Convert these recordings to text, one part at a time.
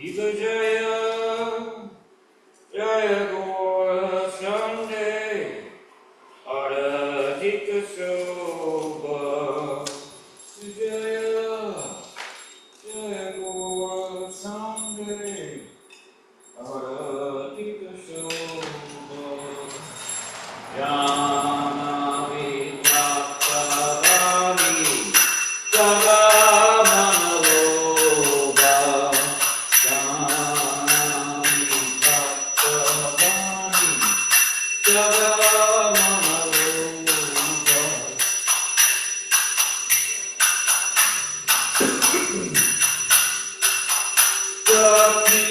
Jaya Jaya Gora Sunday Aratika Shobha Jaya Jaya Gora Sunday Aratika Shobha Janavi Bhaktavani Jagamanaloba Janavi Bhaktavani Jagamanaloba Jati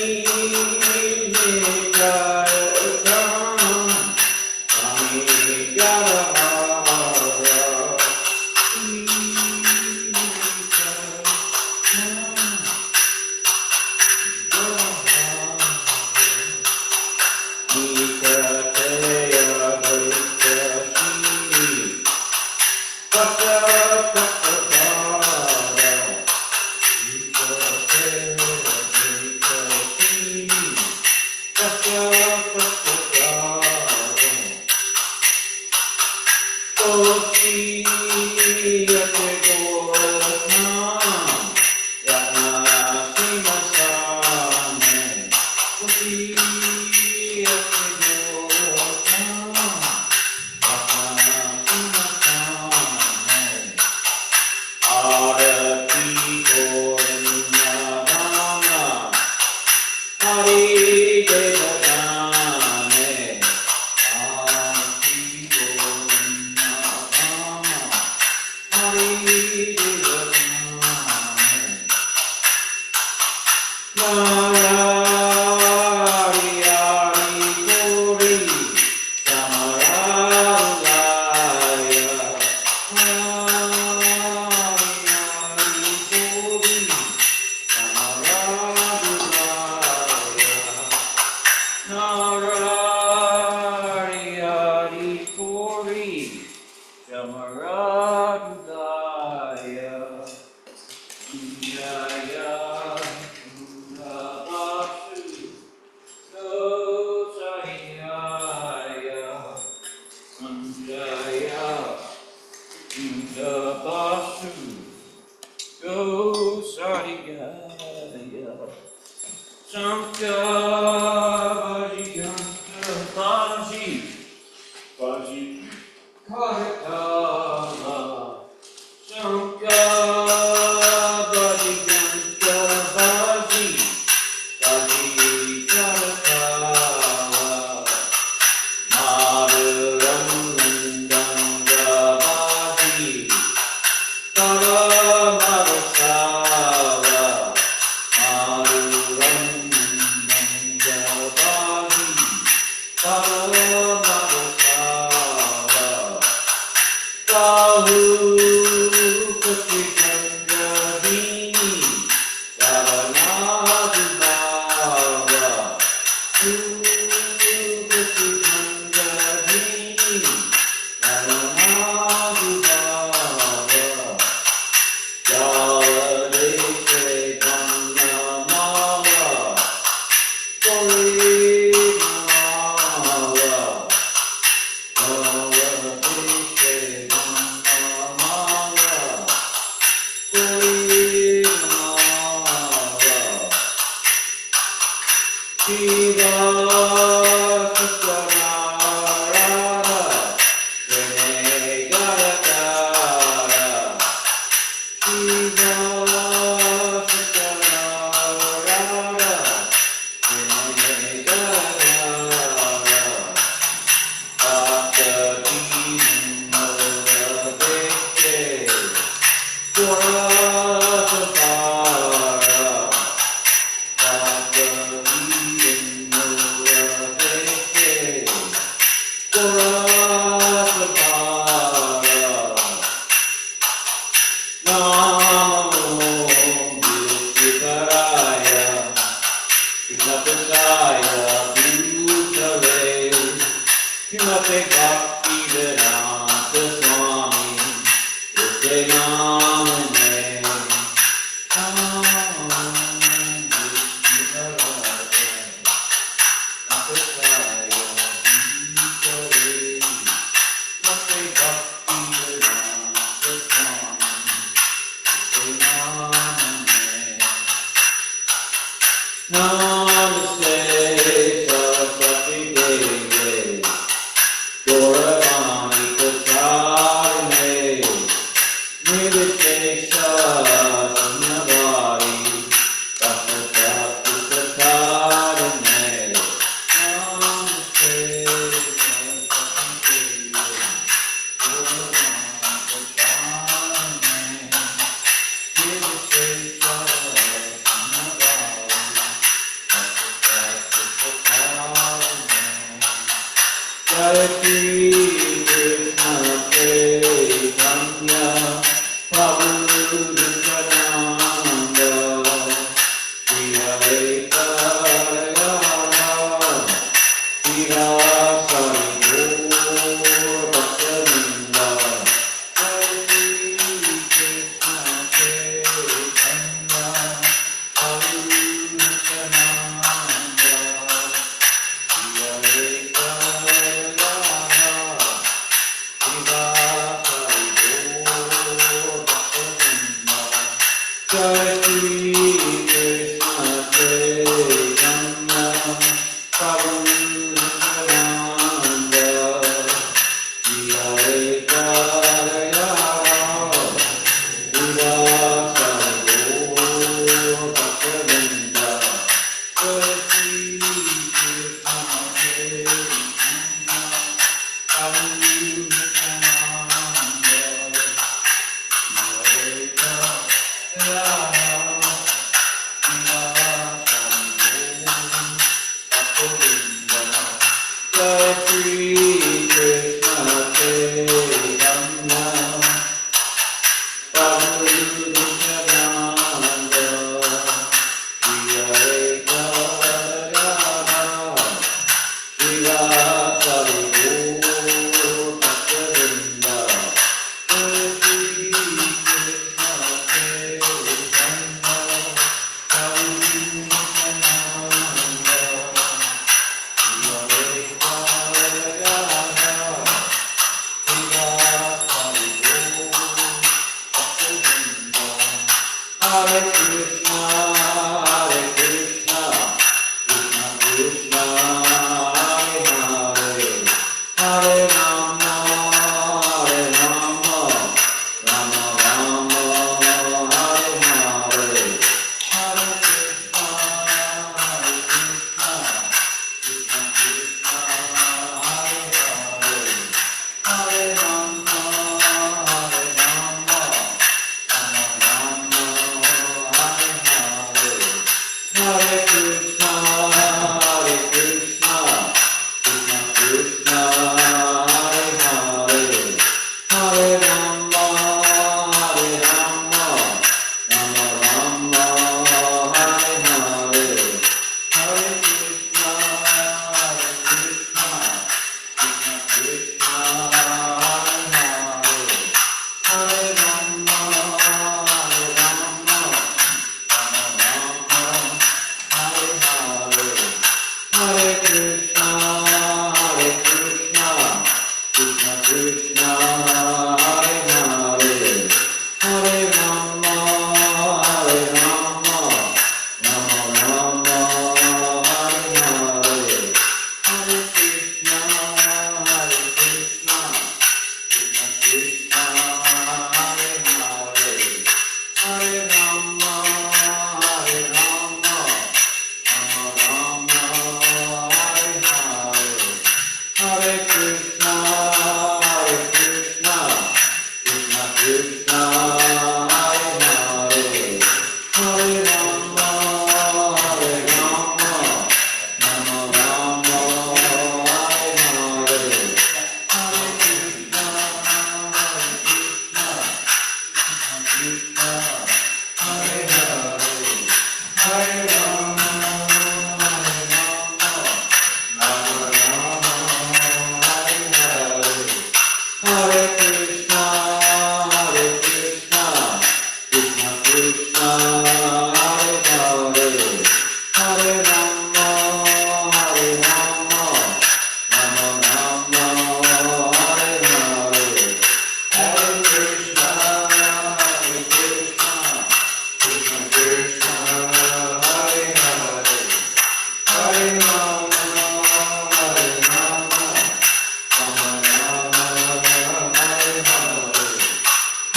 Namo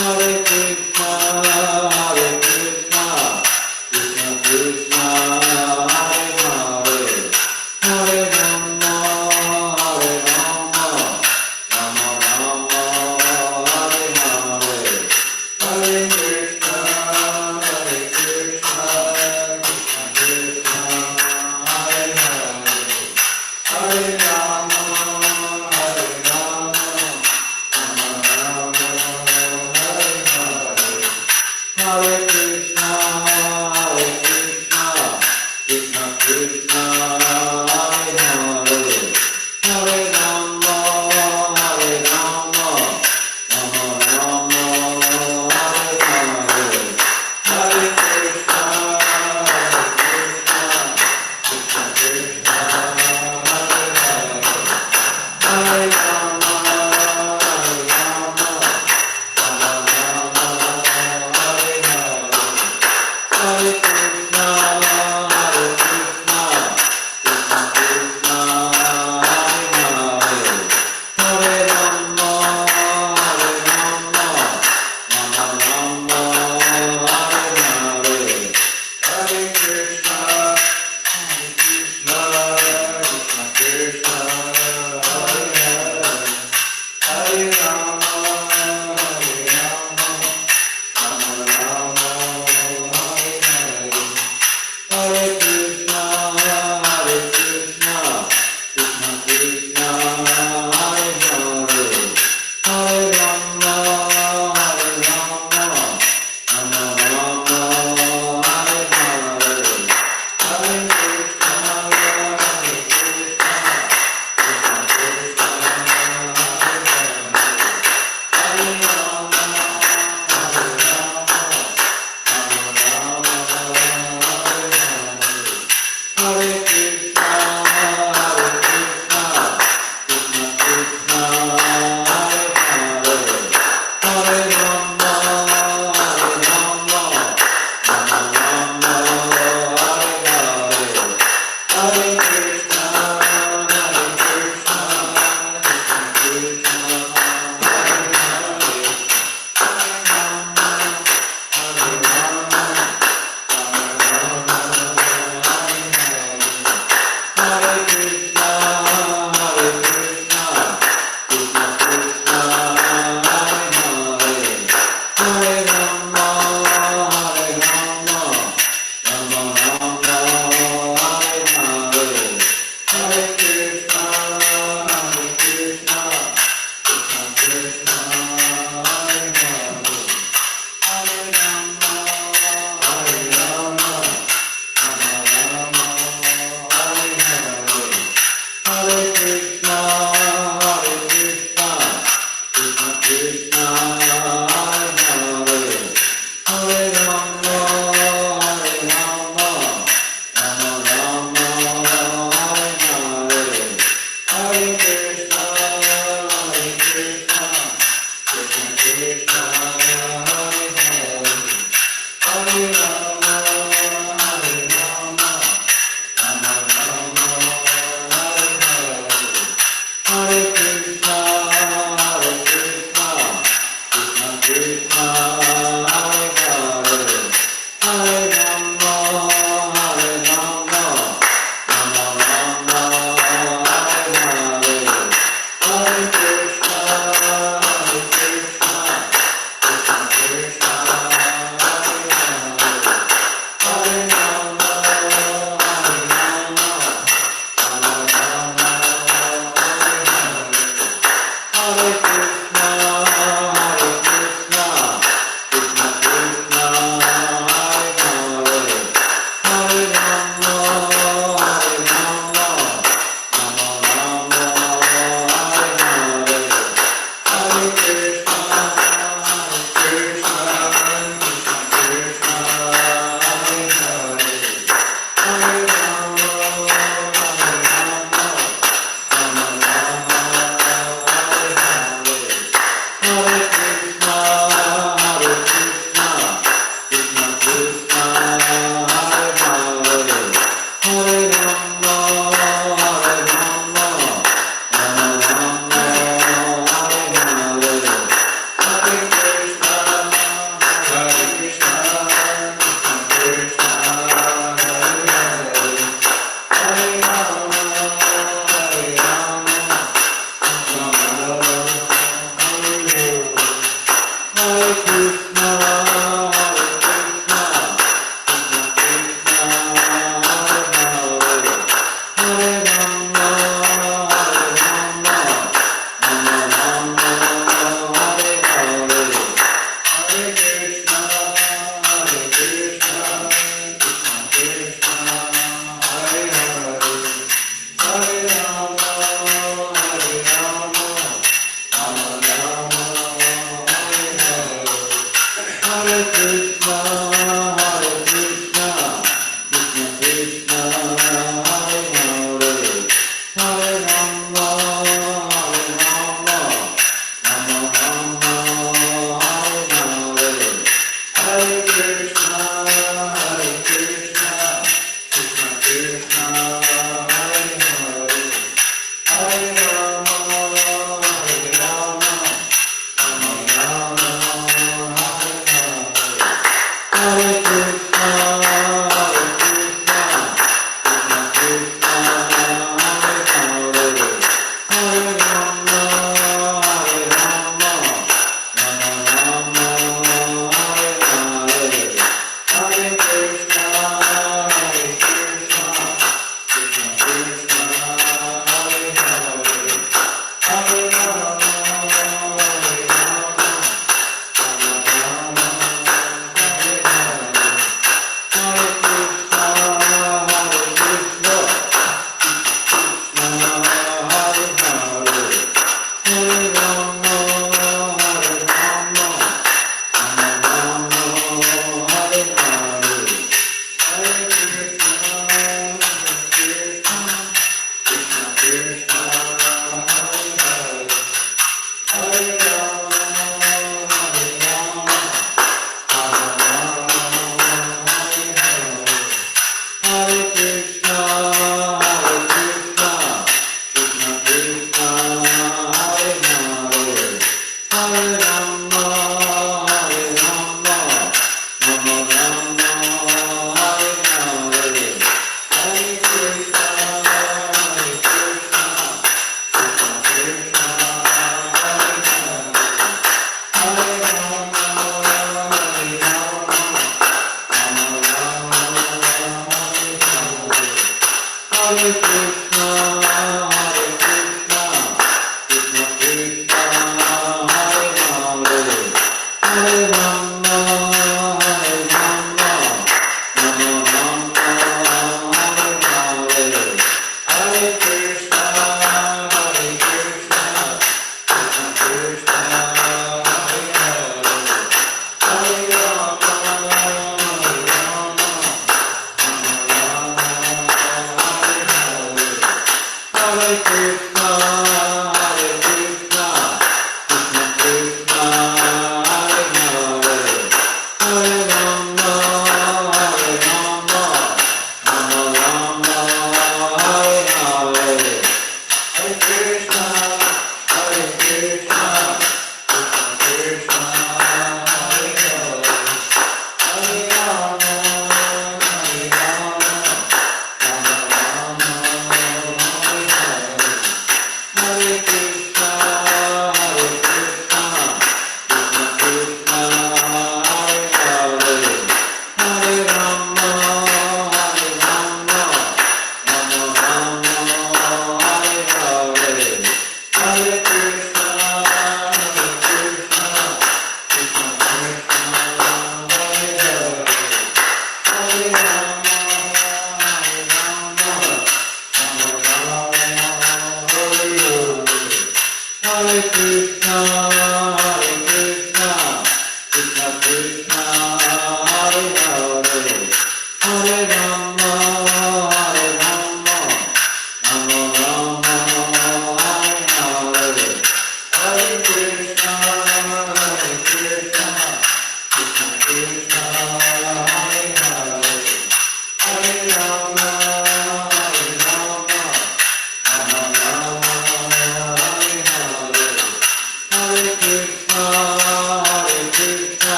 Hare Krishna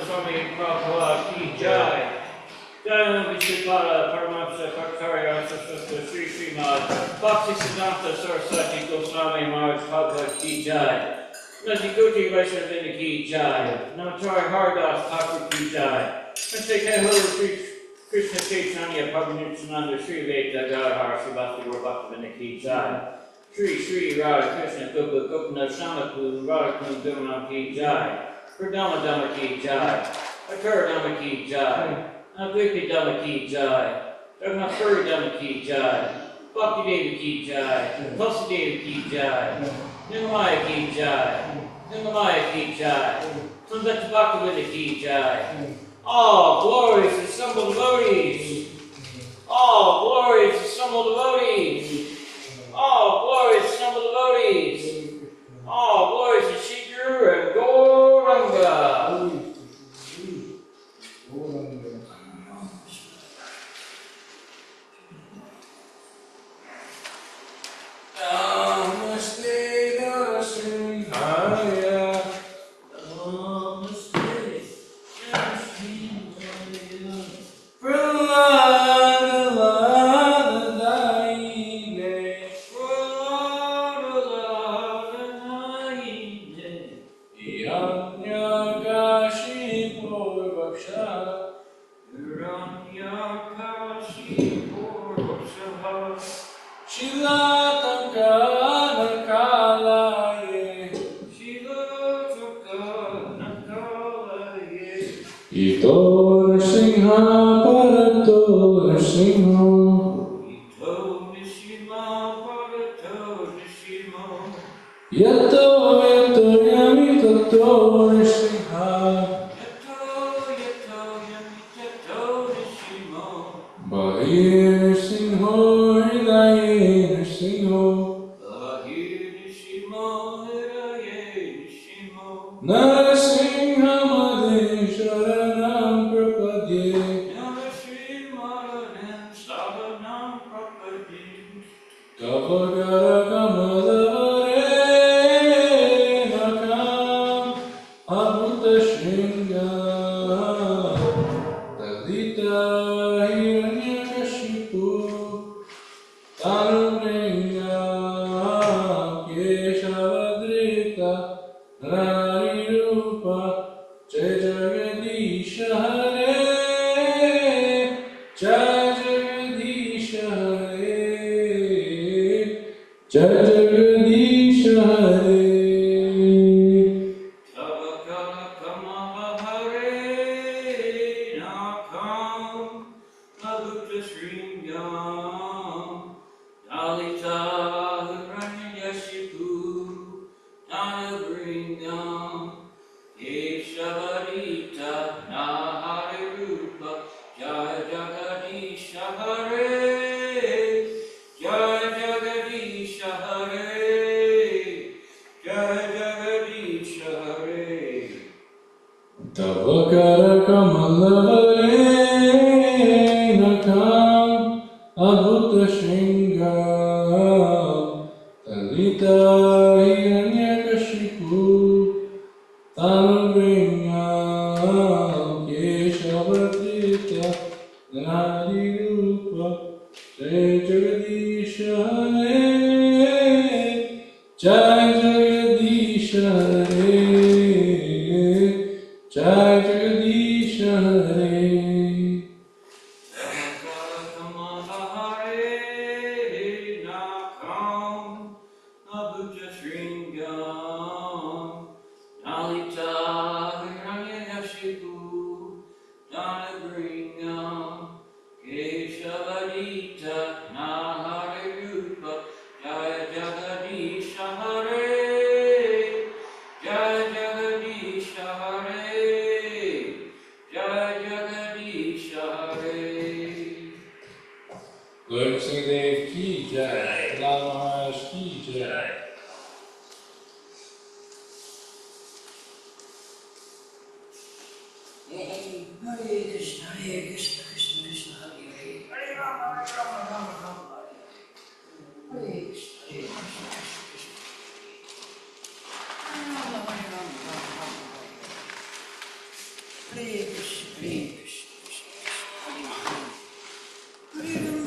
Swami Prabhupada ki jai. Jai Vishupara Paramahamsa Namaste Bhaktarya Sastra Sri Srimad Bhakti Siddhanta Saraswati Goswami Maharaj Bhagavad Ki Jai Najikuti Vaishnavini Ki Jai Namatari Haridas Thakur Ki Jai Mr. Kehulu Krishna Chaitanya Prabhu Sri Veda Gadhar Srivasti Bhaktivinoda Ki Jai Sri Radha Krishna Gopa Gopinath Shamaku Radha Kundurna Ki Jai Pradama Dhamma Ki Jai Akura Dhamma Ki Jai Advaita Dhamma Ki Jai Jagannath Dhamma Ki Jai Bhakti Devi Ki Jai Tulsi Devi Ki Jai Nimamaya Ki Jai Nimamaya Ki Jai Sundata Bhaktivinoda Ki Jai all glories assembled devotees all glories assembled devotees all glories assembled devotees all glories to Shri Guru and Gauranga. Namaste Narsimhaya. Namaste Narsimhaya. Prahlada Daine. Hiranyakashi Purvaksha. Ito Nrsimha Parato Nrsimha. Yato Yato Yami Tato Nrsimha. Bahir Nrsimho Hridaye Nrsimho. Narasimha Madhe Sharanam Prapadye. Tavagara Kamalare Nakam Abhuta Shringa Talita Hiranyakashipu Tanuvringa Keshavadrita Narirupa Jai Jagadisha Hare Jai Jagadisha Hare Jai Jagadisha Hare. Tavakara Kamalavare Nakam Abhuta Shringa Talita Hiranyakashipu Tanuvringa Keshavadrita Nadirupa Jai Jagadisha Hare Jai Jagadisha Hare Jai Jagadisha Hare. Lord Singdev Ki Jai, Lal Maharaj Ki Jai. Hare Krishna, Krishna Krishna, Hare Hare, Hare Rama, Rama Rama, Hare Krishna, Krishna Krishna, Hare Rama, Rama Rama, Hare Krishna, Krishna Krishna, Hare Rama.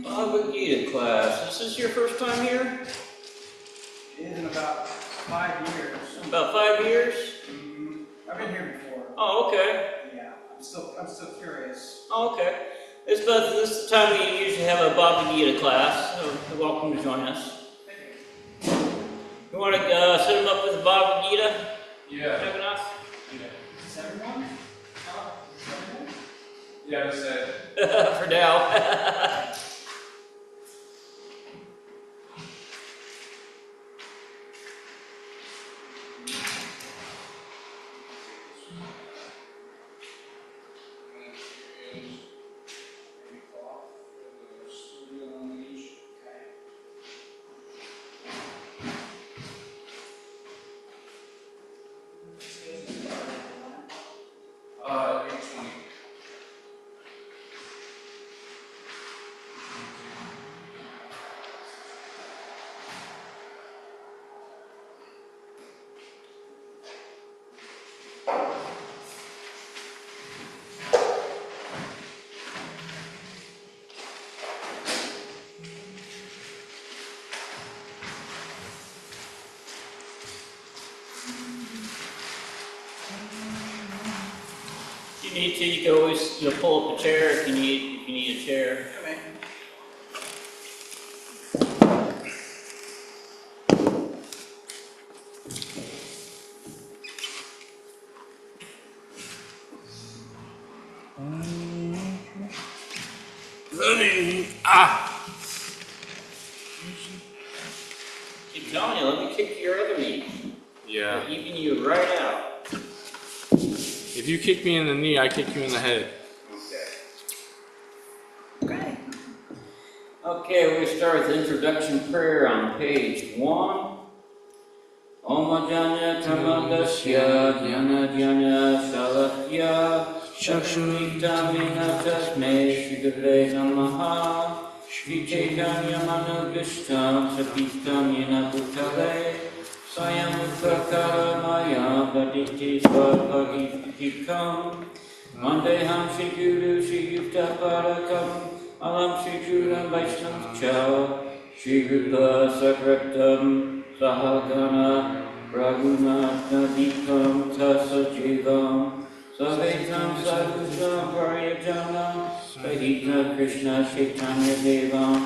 Bhagavad Gita class. Is this your first time here? It is in about 5 years. About 5 years? I've been here before. Oh, okay. Yeah, I'm still curious. Oh, okay. This is the time we usually have a Bhagavad Gita class, so you're welcome to join us. Thank you. You want to set them up with the Bhagavad Gita? Yeah. Jagannatth? Is this everyone? Is this everyone? Yeah, I said. For now. If you need to, you can always pull up a chair if you need a chair. Okay. Keep telling you, let me kick your other knee. Yeah. I'm keeping you right out. If you kick me in the knee, I kick you in the head. Okay. Okay, we start with the introduction prayer on page 1. Om Janya Tamandasya Jnana Janya Shalakya Shakshmitamina Tasme Shri Gurve Namaha Shri Chaitanya Manubhishtam Sapitam Yena Bhutale Swayam Utpakaramaya Bhaditi Svabhagitikam Mandeham Shri Guru Shri Yukta Parakam Alam Shri Juram Vaishnav Cha Shri Rupa Sakraktam Sahagana Raghunatha Dikam Tasajivam Savetam Sadhusam Pariyajana Sahita Krishna Chaitanya Devam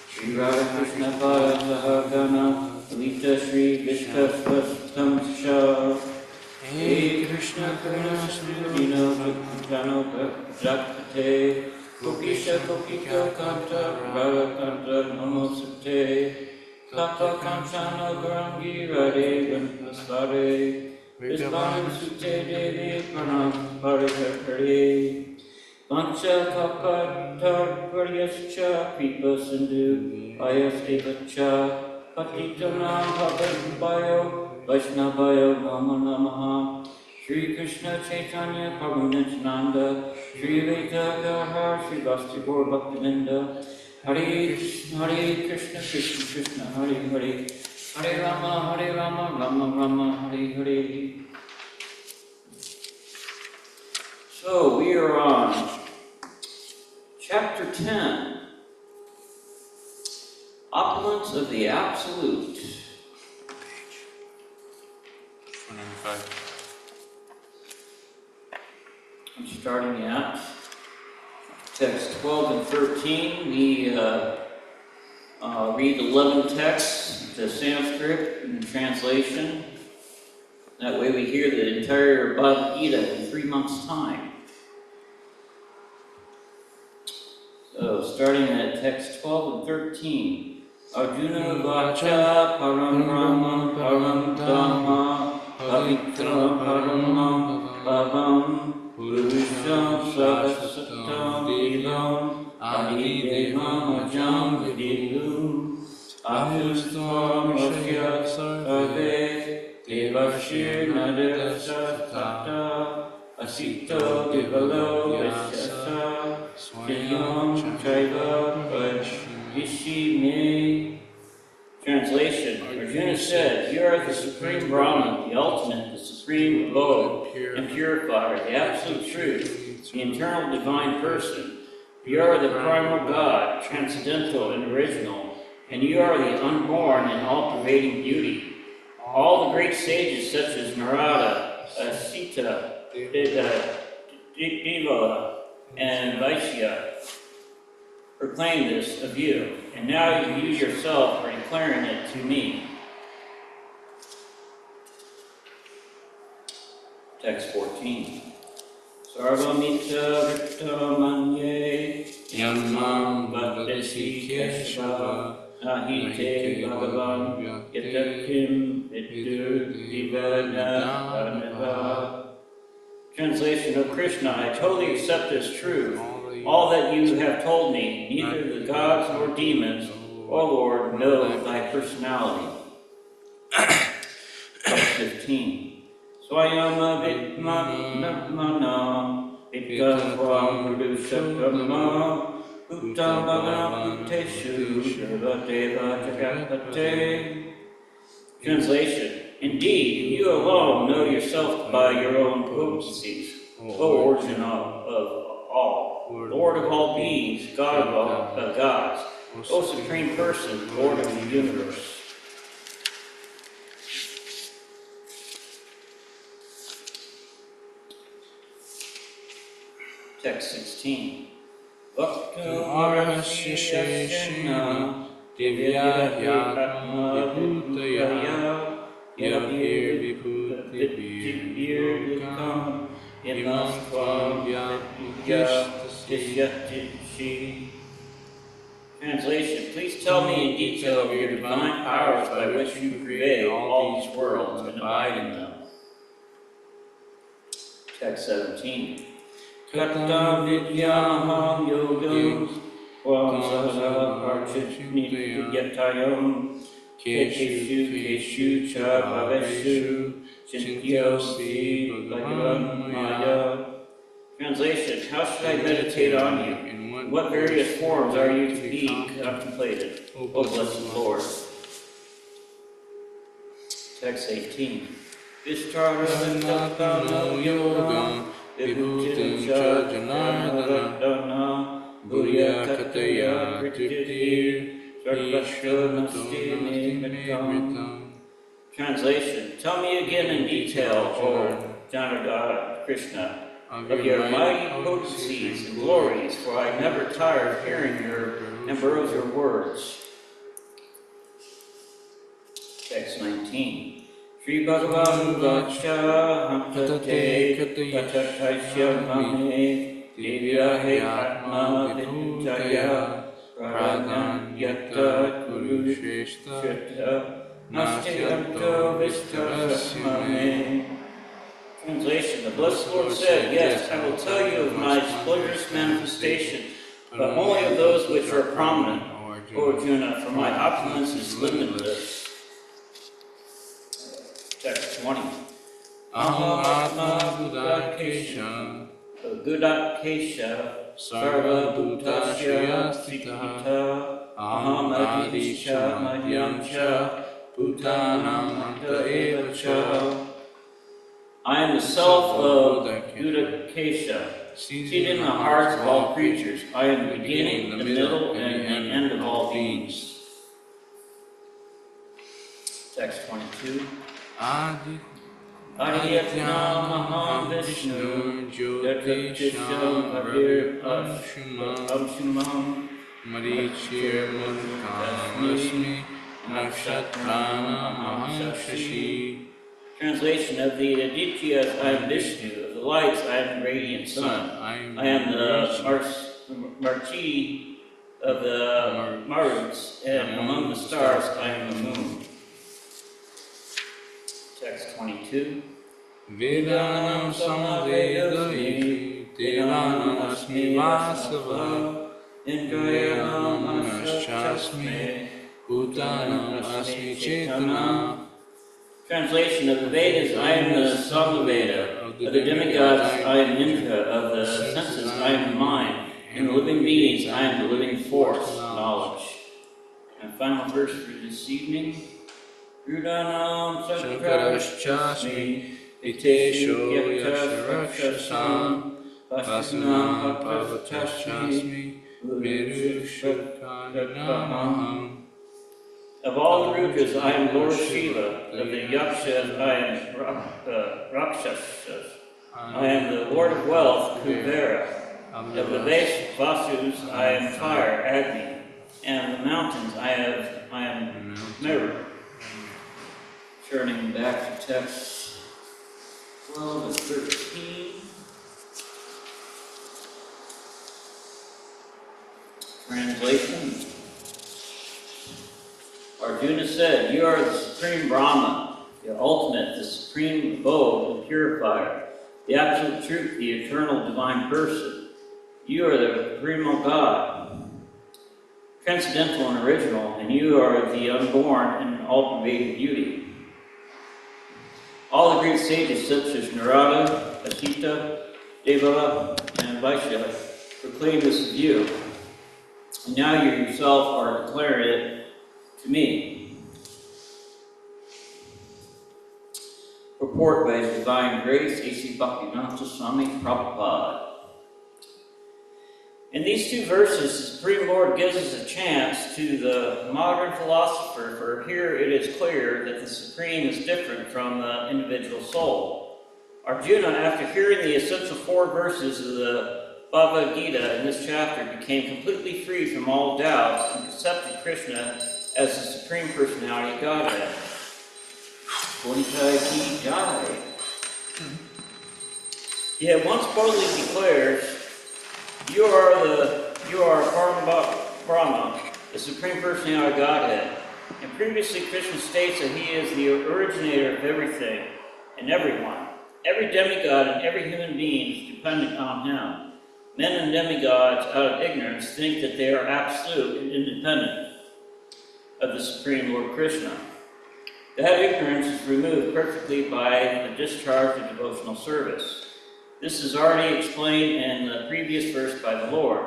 Shri Radha Krishna Pada Sahagana Lita Shri Vishkasvastam Shah Hey Krishna Karuna Srino Jano Jakate Kokisha Kokika Kanta Radha Kanta Namosate Tata Kanchana Garangi Radhe Vantasare Vishvanan Sute Devi Pranam Parikakare Pancha Kapatar Paryascha Kripa Sindhu Ayastevacha Patitanam Bhavanbayo Vaishnavayo Namo Namaha Shri Krishna Chaitanya Prabhu Nityananda Shri Advaita Gadadhar Shri Vasti Gaur Bhaktivinda Hare Krishna Krishna Krishna Hare Hare Hare Rama Rama Rama Hare Hare. So we are on chapter 10, Opulence of the Absolute. 195. I'm starting at Text 12 and 13, we read 11 texts, the Sanskrit and translation. That way we hear the entire Bhagavad Gita in 3 months' time. So, starting at text 12 and 13. Arjuna Vacha Param Brahma Param Dhamma Pavitra Paramam Bhavam Purusham Savasatam Devam Adidevam Ajam Vidilum Ahustam Rashya Sarve Devashir Nadevasa Tata Asito Devalo Vishasa Swayam Chaiva Vishime. Translation. Arjuna said, "You are the supreme Brahman, the ultimate, the supreme abode, and purifier, the absolute truth, the internal divine person. You are the primal God, transcendental and original, and you are the unborn and all-pervading beauty. All the great sages such as Narada, Sita, Deva, and Vaishya proclaim this of you, and now you yourself are declaring it to me." Text 14. Sarvamita Rita Manye Yamam Vadasi Keshava Nahite Bhagavan Yatakim Vidur Divana. Translation of Krishna, I totally accept as true all that you have told me. Neither the gods nor demons, O Lord, know thy personality. 15. Swayama Vidmana Vidgatvam Rudushatama Uttamagam Uteshu Shivateva Chakapate. Translation. Indeed, you alone know yourself by your own potencies, O origin of all, Lord of all beings, God of all gods, O Supreme Person, Lord of the universe. Text 16. Bhakta Arahasya Sheshana Divya Yatma Vibhutaya Yavir Vibhutivir Vikam Imam Tvam Vyapukishtasya. Translation. Please tell me in detail of your divine powers by which you prevail all these worlds and abide in them. Text 17. Kata Vidyamam Yogam Wam Sahara Parchit Yatayam Keshu Cha Bhaveshu Chintyosi Bhagavan Maya. Translation. How should I meditate on you? In what various forms are you to be contemplated, O blessed Lord? Text 18. Vishtara Vitatano Yogam Vibhutim Cha Janardana Bhuya Kataya Kritir Translation. Tell me again in detail, O Janardana Krishna, of your mighty potencies and glories, for I never tire of hearing your ambrosial words. Text 19. Sri Bhagavan Vacha Hamtate Katataisya Mame Divyahe Atma Vidutaya Pradhan Yatta Kurusheshta Nastyamto Vistarasya Mame. Translation. The Blessed Lord said, "Yes, I will tell you of my splendorous manifestation, but only of those which are prominent, O Arjuna, for my opulence is limitless." Text 20. Aham Atma Buddhakesha Buddhakesha Sarva Bhutasya Sthita Aham Adisha Madhyamcha Bhutanam Anta Eva Cha. I am the self of Buddhakesha, seated in the hearts of all creatures. I am the beginning, the middle, and the end of all beings. Text 22. Adhyatnamaham Vishnu Jatisham Abhir Amshumam Marichir Mudkamasmi Nakshatranamaham Shashi. Translation of the Adityas, I am Vishnu. Of the lights, I am the radiant sun. I am the Marchi of the Maruts, and among the stars, I am the moon. Text 22. Vedanam samvedayati Devanam asmi vasava Indrayanam anaschasmi Bhutanam asmi chetana. Translation of the Vedas, I am the Samveda. Of the demigods, I am Indra. Of the senses, I am the mind. In the living beings, I am the living force, knowledge. And final verse for this evening. Rudanam Sankarashchasmi Vitesho Yasharakshasam Vasanam Pavatashchasmi Virushakarinamaham. Of all the Rudras, I am Lord Shiva. Of the Yakshas, I am Rakshasas. I am the Lord of Wealth, Kuvera. Of the Vasus, I am fire, Agni. And of the mountains, I am Meru. Turning back to text 12 and 13. Translation. Arjuna said, "You are the supreme Brahma, the ultimate, the supreme abode, the purifier, the absolute truth, the eternal divine person. You are the primo God, transcendental and original, and you are the unborn and all-pervading beauty." All the great sages such as Narada, Asita, Devala, and Vaishya proclaim this of you, and now you yourself are declaring it to me. Purport by His Divine Grace, A.C. Bhaktivedanta Swami Prabhupada. In these two verses, the Supreme Lord gives us a chance to the modern philosopher, for here it is clear that the Supreme is different from the individual soul. Arjuna, after hearing the essential 4 verses of the Bhagavad Gita in this chapter, became completely free from all doubts and accepted Krishna as the Supreme Personality of Godhead. Kuntai ki jai. He had once boldly declared, You are Brahma, the Supreme Personality of Godhead. And previously Krishna states that He is the originator of everything and everyone. Every demigod and every human being is dependent on Him. Men and demigods, out of ignorance, think that they are absolute and independent of the Supreme Lord Krishna. That ignorance is removed perfectly by the discharge of devotional service. This is already explained in the previous verse by the Lord.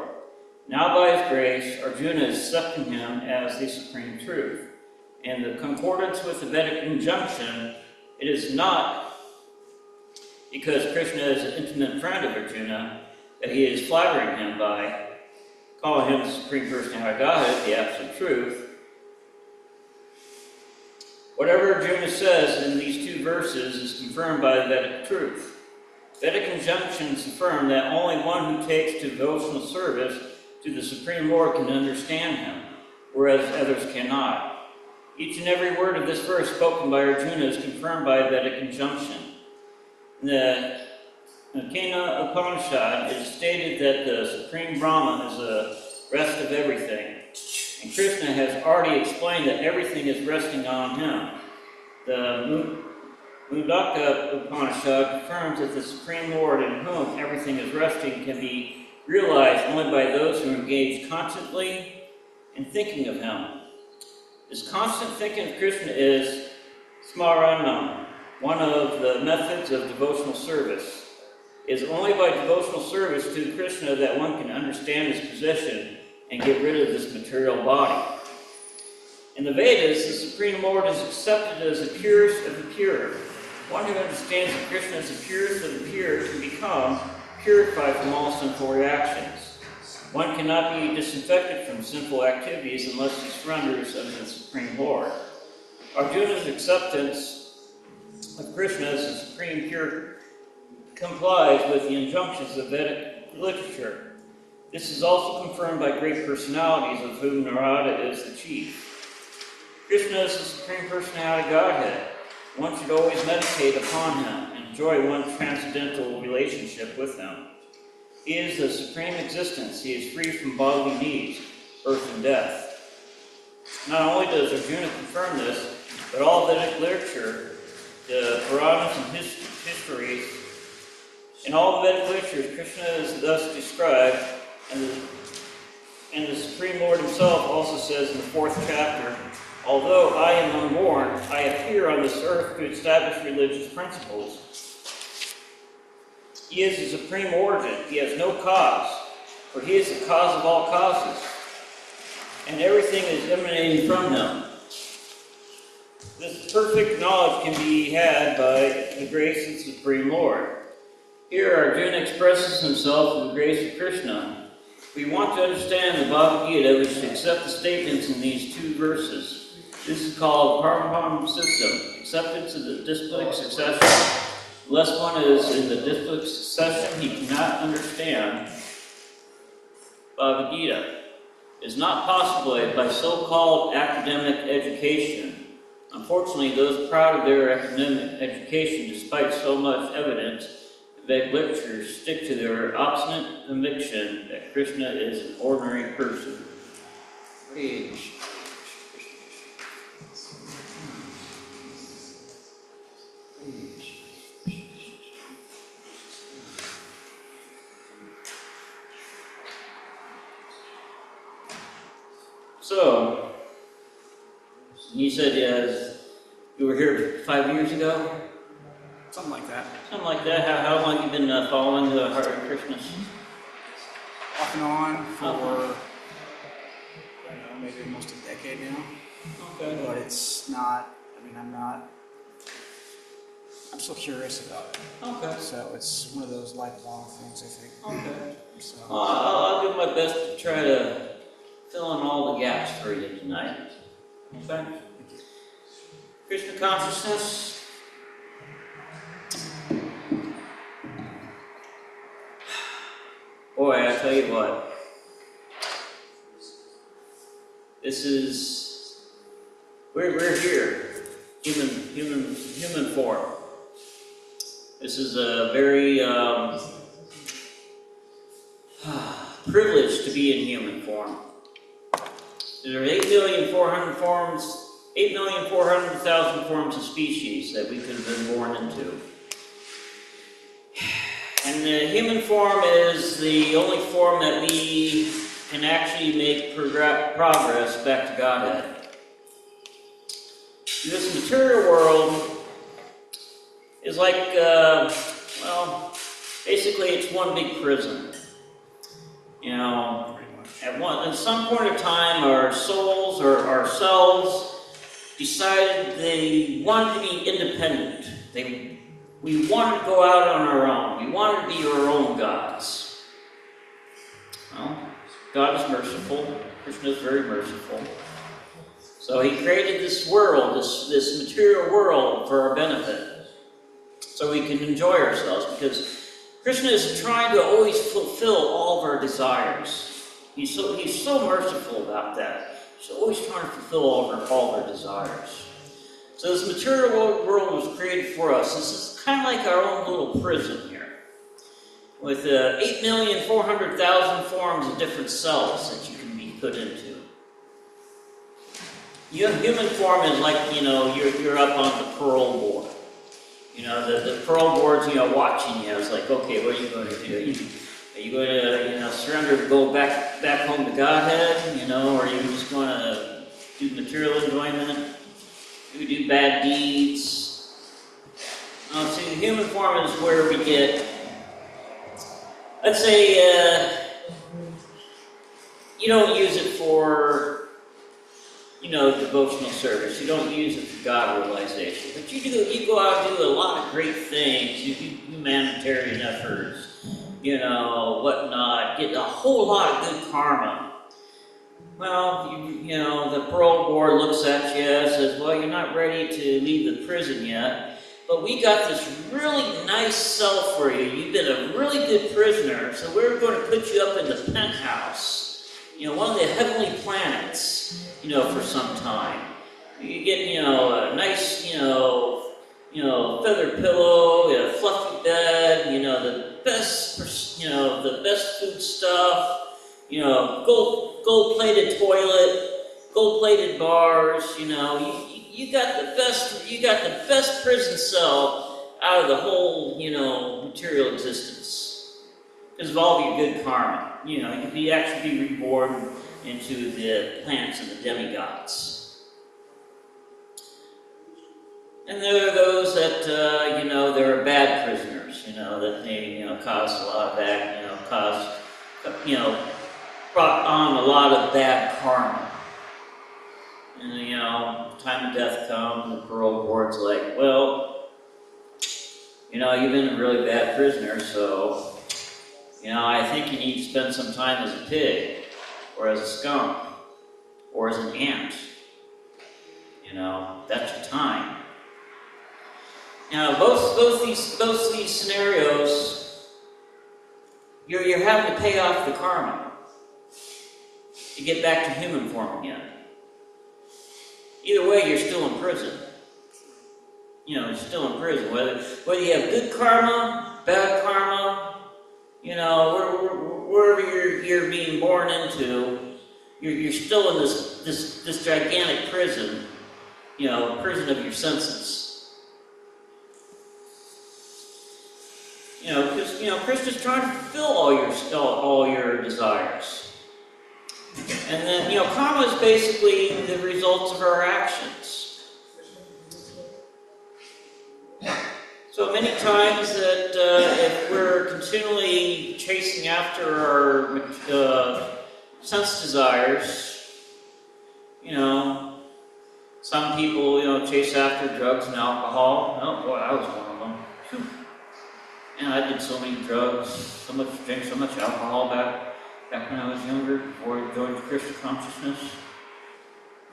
Now by His grace, Arjuna is accepting Him as the supreme truth. In the concordance with the Vedic injunction, it is not because Krishna is an intimate friend of Arjuna that he is flattering him by calling him the Supreme Personality of Godhead, the absolute truth. Whatever Arjuna says in these 2 verses is confirmed by the Vedic truth. Vedic injunctions affirm that only one who takes to devotional service to the Supreme Lord can understand Him, whereas others cannot. Each and every word of this verse spoken by Arjuna is confirmed by a Vedic injunction. In the Kena Upanishad, it is stated that the Supreme Brahma is the rest of everything. And Krishna has already explained that everything is resting on Him. The Mundaka Upanishad confirms that the Supreme Lord in whom everything is resting can be realized only by those who engage constantly in thinking of Him. This constant thinking of Krishna is smaranam, one of the methods of devotional service. It is only by devotional service to Krishna that one can understand His position and get rid of this material body. In the Vedas, the Supreme Lord is accepted as the purest of the pure. One who understands that Krishna is the purest of the pure can become purified from all sinful reactions. One cannot be disinfected from sinful activities unless he surrenders unto the Supreme Lord. Arjuna's acceptance of Krishna as the supreme pure complies with the injunctions of Vedic literature. This is also confirmed by great personalities, of whom Narada is the chief. Krishna is the supreme personality Godhead. One should always meditate upon him and enjoy one's transcendental relationship with him. He is the supreme existence. He is free from bodily needs, birth and death. Not only does Arjuna confirm this, but all Vedic literature, the Puranas and histories, in all the Vedic literatures, Krishna is thus described, and the Supreme Lord himself also says in the 4th chapter, although I am unborn, I appear on this earth to establish religious principles. He is the supreme origin. He has no cause, for he is the cause of all causes, and everything is emanating from him. This perfect knowledge can be had by the grace of the Supreme Lord. Here Arjuna expresses himself in the grace of Krishna. We want to understand the Bhagavad Gita, we should accept the statements in these 2 verses. This is called Paramaham system, acceptance of the disciplic succession. Unless one is in the disciplic succession, he cannot understand Bhagavad Gita. It is not possible by so-called academic education. Unfortunately, those proud of their academic education, despite so much evidence, the Vedic literatures stick to their obstinate conviction that Krishna is an ordinary person. Rage. So, you said you were here 5 years ago? Something like that. Something like that. How long have you been following the Hare Krishna? Off and on for, I don't know, maybe almost a decade now. Okay. But it's not, I'm still curious about it. Okay. So it's one of those lifelong things, I think. Okay. So, I'll do my best to try to fill in all the gaps for you tonight. Okay? Krishna consciousness. Boy, I tell you what. This is, we're here, human form. This is a very privilege to be in human form. There are 8,400,000 forms of species that we could have been born into. And the human form is the only form that we can actually make progress back to Godhead. This material world is like, basically it's one big prison. You know, at some point of time, our souls or ourselves decided they wanted to be independent. We wanted to go out on our own. We wanted to be our own gods. Well, God is merciful. Krishna is very merciful. So he created this world, this material world for our benefit, so we can enjoy ourselves, because Krishna is trying to always fulfill all of our desires. He's so merciful about that. He's always trying to fulfill all of our desires. So this material world was created for us. This is kind of like our own little prison here, with 8,400,000 forms of different cells that you can be put into. Human form is like, you're up on the parole board. The parole board's, watching you. It's like, okay, what are you going to do? Are you going to, surrender to go back home to Godhead, or are you just going to do material enjoyment? You do bad deeds? See, the human form is where we get, let's say, you don't use it for, devotional service. You don't use it for God realization. But you go out and do a lot of great things. You do humanitarian efforts, whatnot. Get a whole lot of good karma. Well, the parole board looks at you and says, well, you're not ready to leave the prison yet, but we got this really nice cell for you. You've been a really good prisoner, so we're going to put you up in the penthouse, one of the heavenly planets, for some time. You get, a nice, feather pillow, a fluffy bed, the best, the best food stuff, gold-plated toilet, gold-plated bars, you got the best prison cell out of the whole, material existence. Because of all of your good karma. You could actually be reborn into the planets of the demigods. And there are those that, they're bad prisoners, that they, cause a lot of bad, brought on a lot of bad karma. And, time of death comes, the parole board's like, well, you've been a really bad prisoner, so, I think you need to spend some time as a pig, or as a skunk, or as an ant. That's your time. Now, both these scenarios, you're having to pay off the karma to get back to human form again. Either way, you're still in prison. You're still in prison. Whether you have good karma, bad karma, wherever you're being born into, you're still in this gigantic prison, prison of your senses. Because Krishna's trying to fulfill all your desires. And then, karma is basically the results of our actions. So many times that if we're continually chasing after our sense desires, some people, chase after drugs and alcohol. Oh boy, I was one of them. Whew. And I did so many drugs, drank so much alcohol back when I was younger, before I joined Krishna consciousness.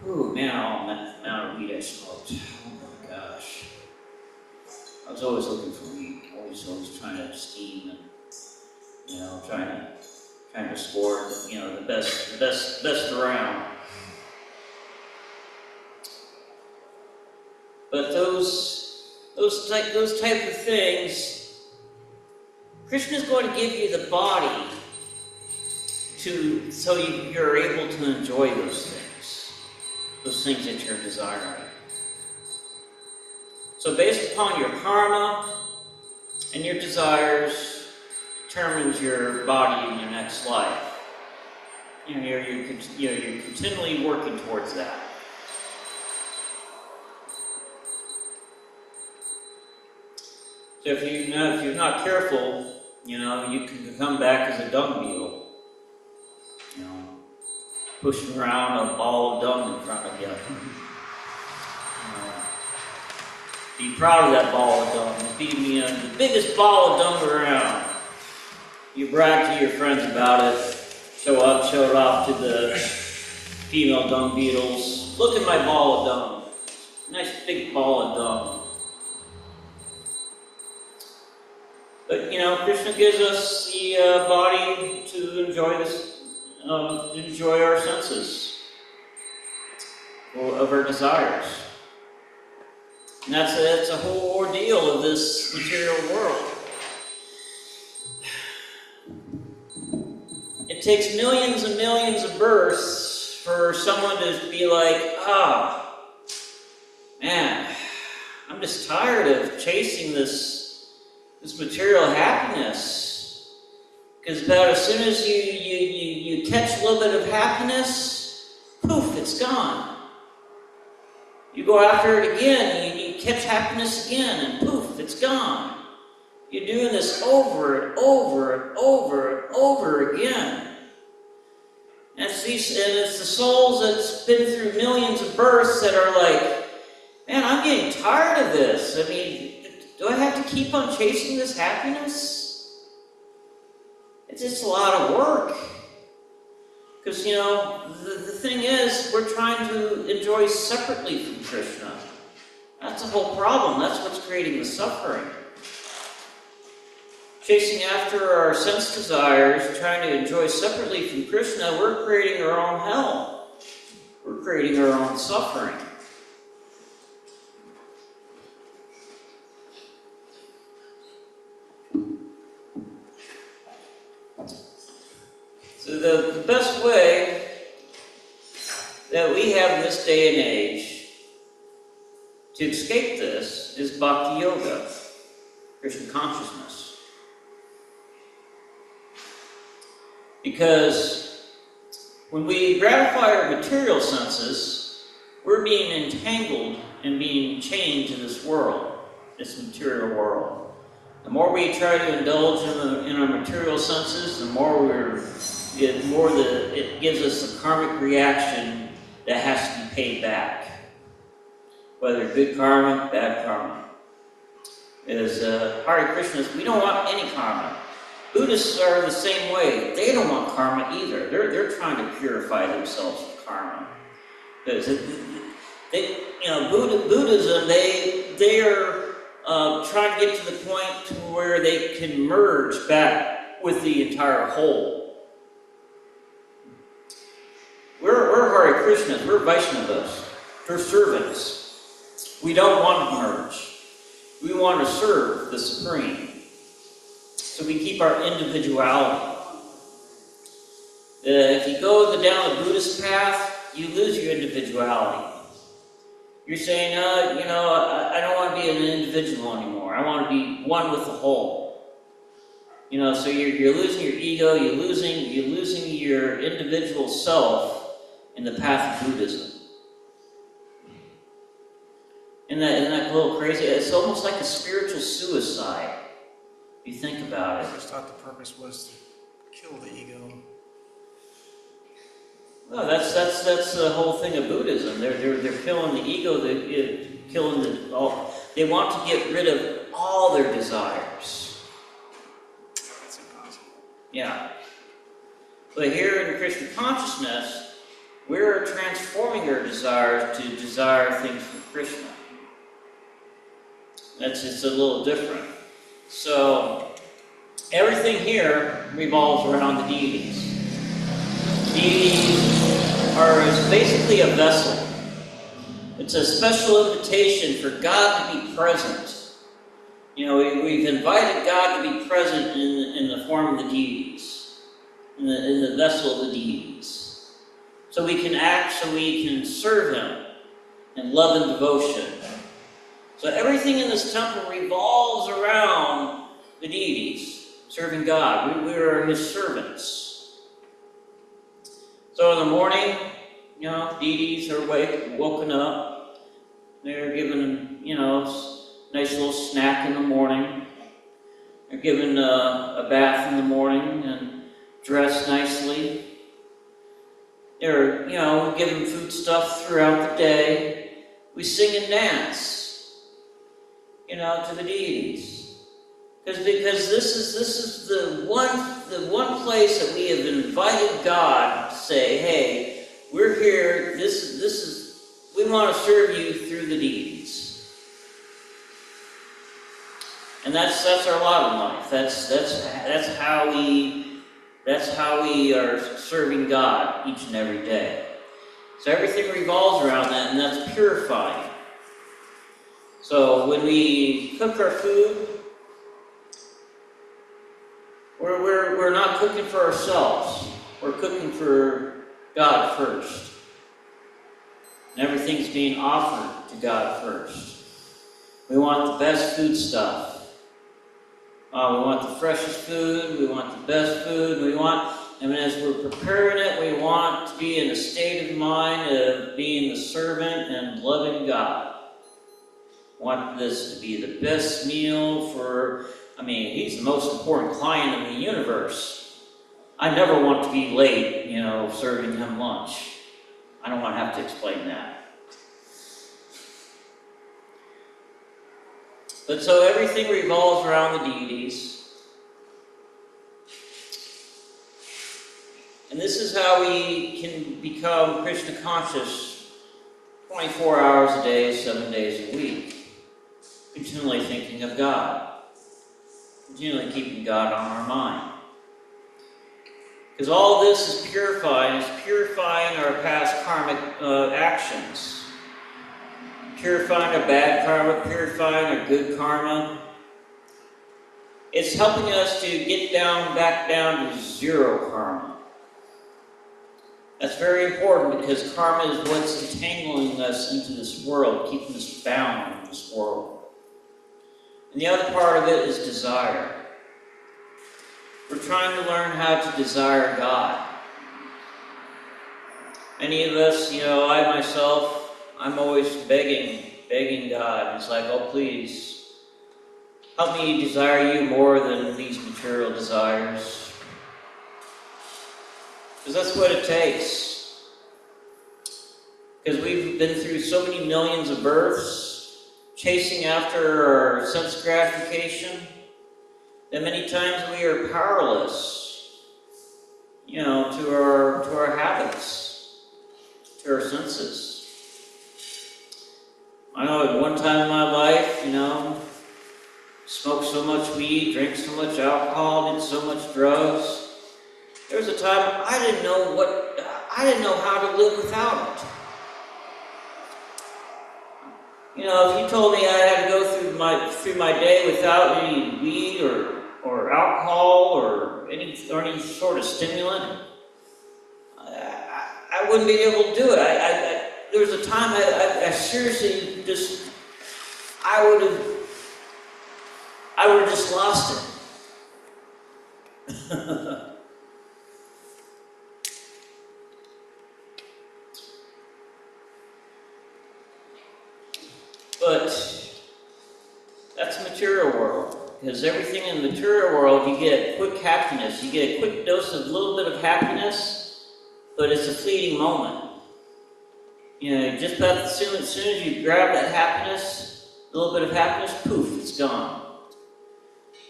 Ooh, man, all the amount of weed I smoked. Oh my gosh. I was always looking for weed, always trying to steam and, trying to score, the best around. But those type of things, Krishna is going to give you the body so you're able to enjoy those things that you're desiring. So based upon your karma and your desires determines your body in your next life. You're continually working towards that. So if you're not careful, you can come back as a dung beetle. Pushing around a ball of dung in front of you. Be proud of that ball of dung. Be the biggest ball of dung around. You brag to your friends about it. Show it off to the female dung beetles. Look at my ball of dung. Nice big ball of dung. But Krishna gives us the body to enjoy enjoy our senses of our desires. And that's a whole ordeal of this material world. It takes millions and millions of births for someone to be like, man, I'm just tired of chasing this material happiness. Because about as soon as you catch a little bit of happiness, poof, it's gone. You go after it again, you catch happiness again, and poof, it's gone. You're doing this over and over and over and over again. And it's the souls that's been through millions of births that are like, man, I'm getting tired of this. I mean, do I have to keep on chasing this happiness? It's just a lot of work. Because, the thing is, we're trying to enjoy separately from Krishna. That's a whole problem. That's what's creating the suffering. Chasing after our sense desires, trying to enjoy separately from Krishna, we're creating our own hell. We're creating our own suffering. So the best way that we have in this day and age to escape this is bhakti yoga, Krishna consciousness. Because when we gratify our material senses, we're being entangled and being chained to this world, this material world. The more we try to indulge in our material senses, the more it gives us the karmic reaction that has to be paid back. Whether good karma, bad karma. As Hare Krishnas, we don't want any karma. Buddhists are the same way. They don't want karma either. They're trying to purify themselves from karma. Because Buddhism, they are trying to get to the point to where they can merge back with the entire whole. We're Hare Krishnas, we're Vaishnavas, we're servants. We don't want to merge. We want to serve the Supreme. So we keep our individuality. If you go down the Buddhist path, you lose your individuality. You're saying, I don't want to be an individual anymore. I want to be one with the whole. So you're losing your ego, you're losing your individual self in the path of Buddhism. Isn't that a little crazy? It's almost like a spiritual suicide, if you think about it. I just thought the purpose was to kill the ego. No, that's the whole thing of Buddhism. They're killing the ego. They want to get rid of all their desires. That's impossible. Yeah. But here in Krishna consciousness, we're transforming our desires to desire things from Krishna. That's just a little different. So, everything here revolves around the deities. Deities are basically a vessel. It's a special invitation for God to be present. We've invited God to be present in the form of the deities, in the vessel of the deities. So we can act, so we can serve Him in love and devotion. So everything in this temple revolves around the deities, serving God. We are His servants. So in the morning, deities are woken up. They're given, nice little snack in the morning. They're given a bath in the morning and dressed nicely. They're, given food stuff throughout the day. We sing and dance, to the deities. Because this is the one place that we have invited God to say, hey, we're here, we want to serve you through the deities. And that's our lot in life. That's how we are serving God each and every day. So everything revolves around that, and that's purifying. So when we cook our food, we're not cooking for ourselves. We're cooking for God first. And everything's being offered to God first. We want the best food stuff. We want the freshest food. We want the best food. And as we're preparing it, we want to be in a state of mind of being the servant and loving God. Want this to be the best meal He's the most important client in the universe. I never want to be late, serving Him lunch. I don't want to have to explain that. But so everything revolves around the deities. And this is how we can become Krishna conscious 24 hours a day, 7 days a week. continually thinking of God, continually keeping God on our mind. Because all this is purifying our past karmic actions. Purifying our bad karma, purifying our good karma. It's helping us to get back down to zero karma. That's very important because karma is what's entangling us into this world, keeping us bound in this world. And the other part of it is desire. We're trying to learn how to desire God. Many of us, I myself, I'm always begging God. It's like, oh please, help me desire you more than these material desires. Because that's what it takes. Because we've been through so many millions of births, chasing after our sense gratification, that many times we are powerless, to our habits, to our senses. I know at one time in my life, smoked so much weed, drank so much alcohol, did so much drugs. There was a time I didn't know how to live without it. If you told me I had to go through my day without any weed or alcohol or any sort of stimulant, I wouldn't be able to do it. There was a time I seriously I would have just lost it. But that's the material world. Because everything in the material world, you get quick happiness. You get a quick dose of a little bit of happiness, but it's a fleeting moment. Just about as soon as you grab that happiness, a little bit of happiness, poof, it's gone.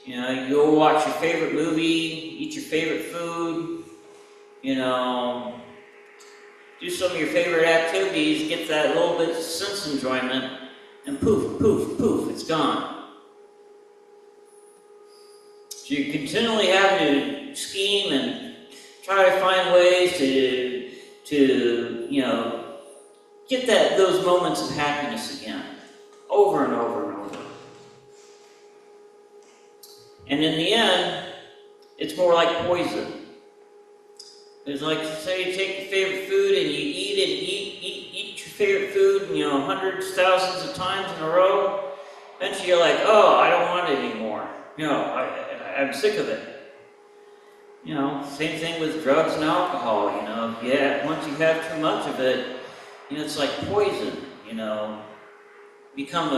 You go watch your favorite movie, eat your favorite food, do some of your favorite activities, get that little bit of sense enjoyment, and poof, poof, poof, it's gone. So you continually have to scheme and try to find ways to get those moments of happiness again, over and over and over. And in the end, it's more like poison. It's like, say you take your favorite food and you eat your favorite food, hundreds, thousands of times in a row. Eventually you're like, oh, I don't want it anymore. I'm sick of it. Same thing with drugs and alcohol. Once you have too much of it, it's like poison. You become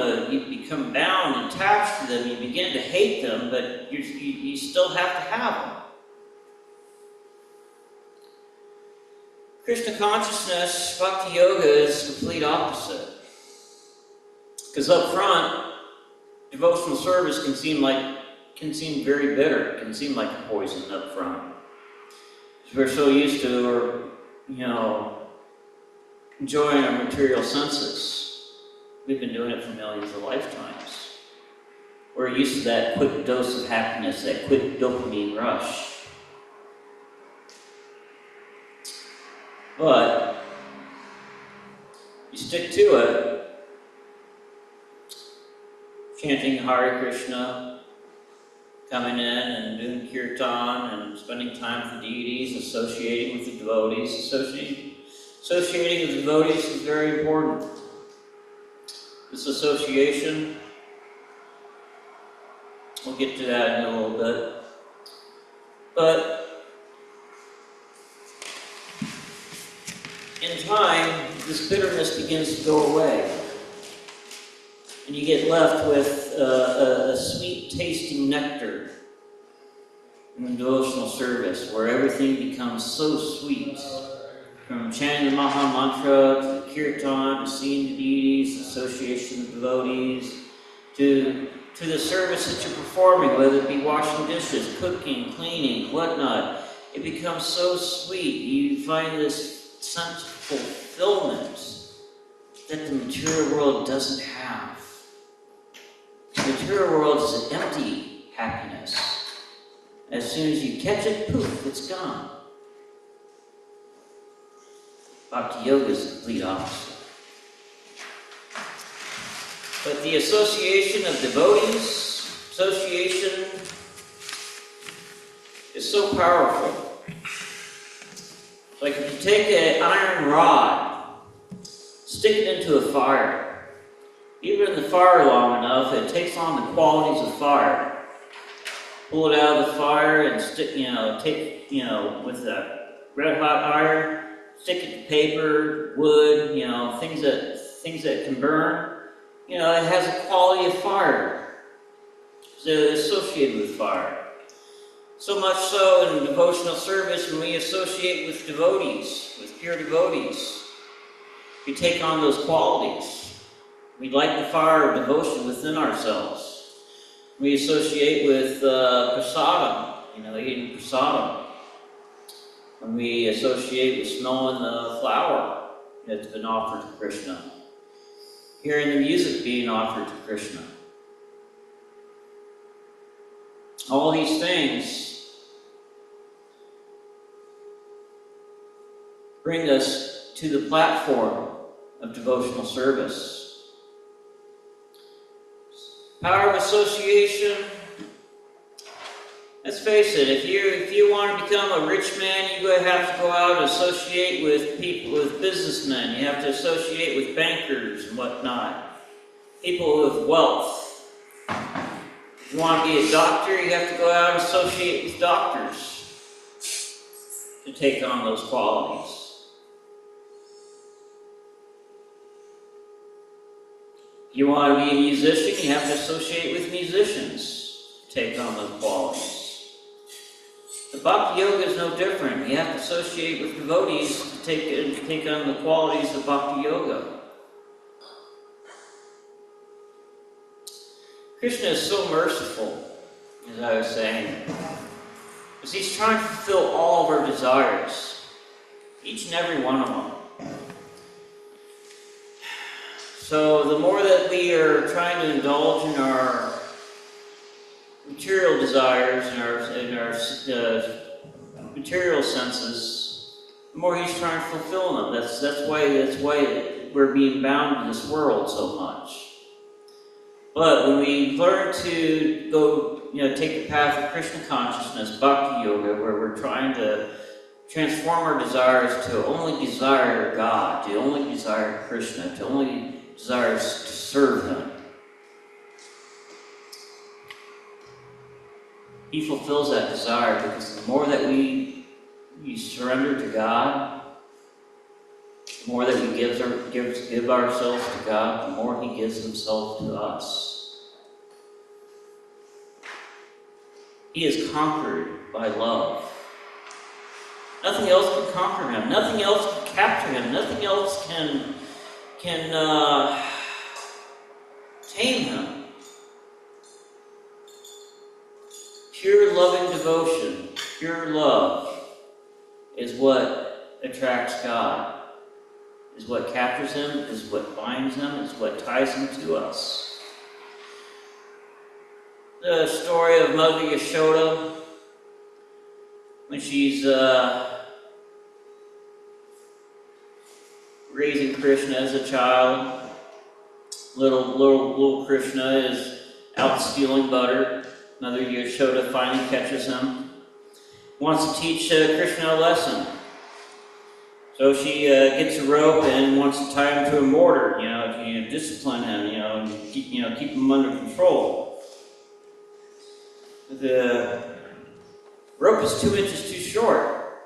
bound and attached to them. You begin to hate them, but you still have to have them. Krishna consciousness, Bhakti Yoga is the complete opposite. Because up front, devotional service can seem very bitter. It can seem like a poison up front. We're so used to, enjoying our material senses. We've been doing it for millions of lifetimes. We're used to that quick dose of happiness, that quick dopamine rush. But you stick to it, chanting Hare Krishna, coming in and doing kirtan and spending time with the deities, associating with the devotees. Associating with the devotees is very important. This association, we'll get to that in a little bit. But in time, this bitterness begins to go away. And you get left with a sweet tasting nectar in the devotional service, where everything becomes so sweet. From chanting the Maha Mantra, to the kirtan, to seeing the deities, association with devotees, to the service that you're performing, whether it be washing dishes, cooking, cleaning, whatnot. It becomes so sweet. You find this sense of fulfillment that the material world doesn't have. The material world is an empty happiness. As soon as you catch it, poof, it's gone. Bhakti Yoga is the complete opposite. But the association of devotees, association is so powerful. Like if you take an iron rod, stick it into a fire. Even in the fire long enough, it takes on the qualities of fire. Pull it out of the fire and stick, with a red hot iron, stick it to paper, wood, things that can burn. It has a quality of fire. So it's associated with fire. So much so in devotional service, when we associate with devotees, with pure devotees, we take on those qualities. We light the fire of devotion within ourselves. We associate with prasadam, eating prasadam. When we associate with smelling the flower that's been offered to Krishna. Hearing the music being offered to Krishna. All these things bring us to the platform of devotional service. Power of association. Let's face it, if you want to become a rich man, you have to go out and associate with people, with businessmen. You have to associate with bankers and whatnot. People with wealth. If you want to be a doctor, you have to go out and associate with doctors to take on those qualities. If you want to be a musician, you have to associate with musicians to take on those qualities. The Bhakti Yoga is no different. You have to associate with devotees to take on the qualities of Bhakti Yoga. Krishna is so merciful, as I was saying, because he's trying to fulfill all of our desires, each and every one of them. So the more that we are trying to indulge in our material desires and our material senses, the more he's trying to fulfill them. That's why we're being bound to this world so much. But when we learn to go, take the path of Krishna consciousness, Bhakti Yoga, where we're trying to transform our desires to only desire God, to only desire Krishna, to only desire to serve Him, He fulfills that desire, because the more that we surrender to God, the more that we give ourselves to God, the more He gives Himself to us. He is conquered by love. Nothing else can conquer Him. Nothing else can capture Him. Nothing else can tame Him. Pure loving devotion, pure love, is what attracts God, is what captures Him, is what binds Him, is what ties Him to us. The story of Mother Yashoda, when she's raising Krishna as a child, little Krishna is out stealing butter. Mother Yashoda finally catches him, wants to teach Krishna a lesson. So she gets a rope and wants to tie him to a mortar, to discipline him, and keep him under control. The rope is 2 inches too short.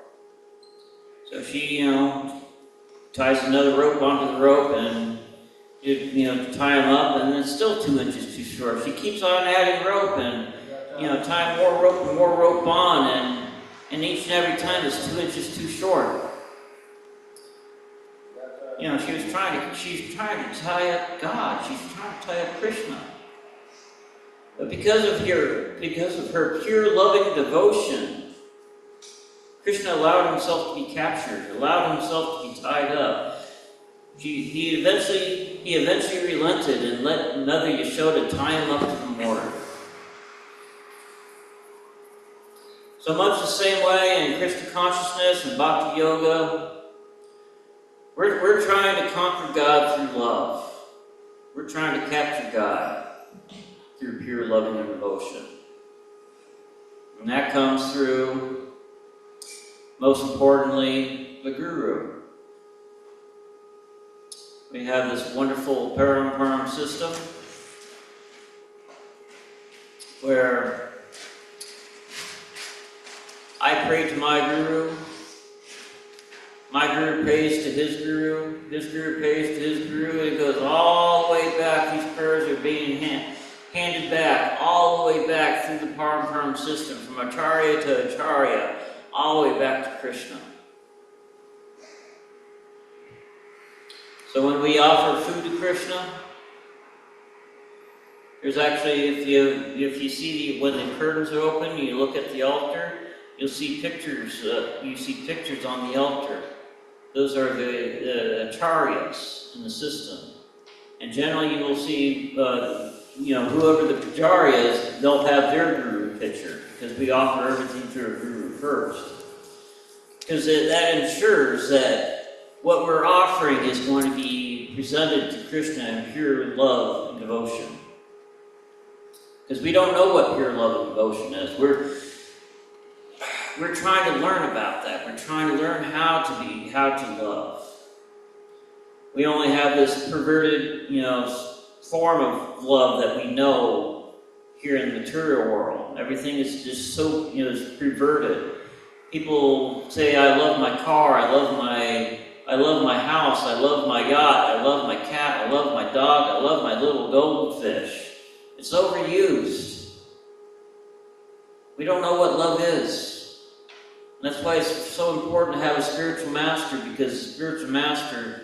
So she, ties another rope onto the rope and, to tie him up, and it's still 2 inches too short. She keeps on adding rope and, tying more rope on, and each and every time it's 2 inches too short. She's trying to tie up God. She's trying to tie up Krishna. But because of her pure loving devotion, Krishna allowed himself to be captured, allowed himself to be tied up. He eventually relented and let Mother Yashoda tie him up to the mortar. So much the same way in Krishna consciousness and Bhakti Yoga, we're trying to conquer God through love. We're trying to capture God through pure loving and devotion. And that comes through, most importantly, the Guru. We have this wonderful Paramparam system where I pray to my Guru prays to his Guru prays to his Guru, and it goes all the way back. These prayers are being handed back, all the way back through the Paramparam system, from Acharya to Acharya, all the way back to Krishna. So when we offer food to Krishna, there's actually, if you see when the curtains are open, you look at the altar, you'll see pictures. You see pictures on the altar. Those are the acharyas in the system, and generally you will see, whoever the acharya is, they'll have their guru picture, because we offer everything to our guru first, because that ensures that what we're offering is going to be presented to Krishna in pure love and devotion. Because we don't know what pure love and devotion is. We're trying to learn about that. We're trying to learn how to love. We only have this perverted, form of love that we know here in the material world. Everything is just so, is perverted. People say, I love my car, I love my house, I love my yacht, I love my cat, I love my dog, I love my little goldfish. It's overused. We don't know what love is. And that's why it's so important to have a spiritual master, because the spiritual master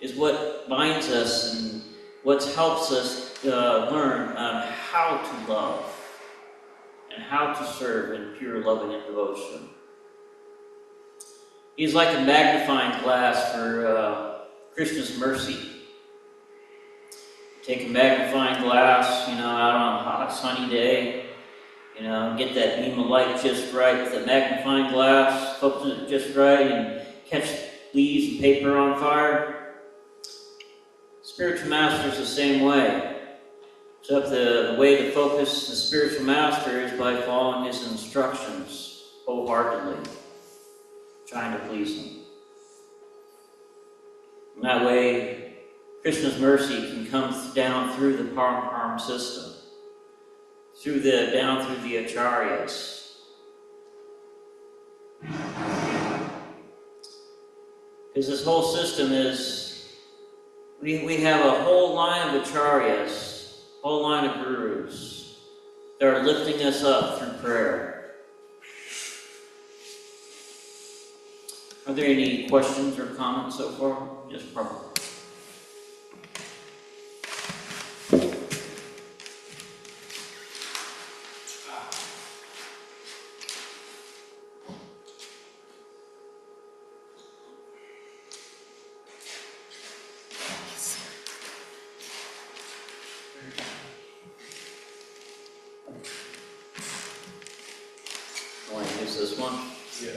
is what binds us and what helps us learn how to love and how to serve in pure loving and devotion. He's like a magnifying glass for Krishna's mercy. Take a magnifying glass, out on a hot, sunny day, get that beam of light just right with a magnifying glass, focus it just right, and catch leaves and paper on fire. Spiritual master is the same way. Except the way to focus the spiritual master is by following his instructions wholeheartedly, trying to please him. And that way, Krishna's mercy can come down through the Paramparam system, down through the acharyas. Because this whole system is, we have a whole line of acharyas, a whole line of gurus that are lifting us up through prayer. Are there any questions or comments so far? Yes, probably. Want to use this one? Yeah.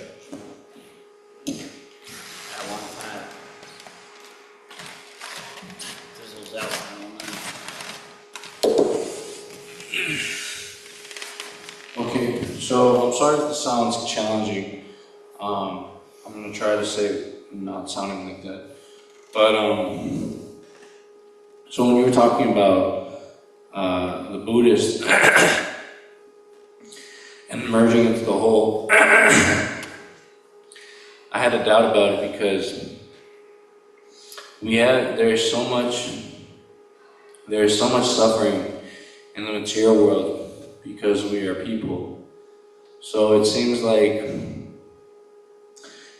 That one kind of fizzles out on that. Okay, so I'm sorry if this sounds challenging. I'm gonna try to say not sounding like that. But so when you were talking about the Buddhist and merging into the whole, I had a doubt about it because there's so much suffering in the material world because we are people. So it seems like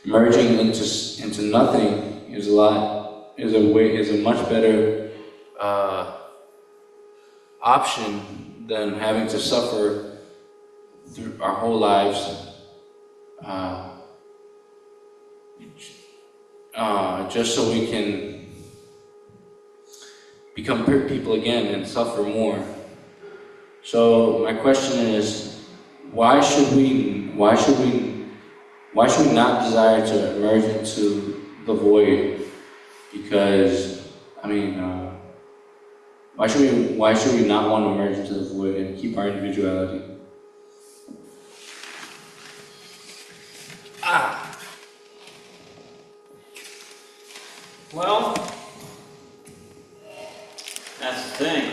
merging into nothing is a much better option than having to suffer through our whole lives just so we can become people again and suffer more. So my question is, why should we not desire to emerge into the void? Because, I mean, why should we not want to emerge into the void and keep our individuality? Well, that's the thing.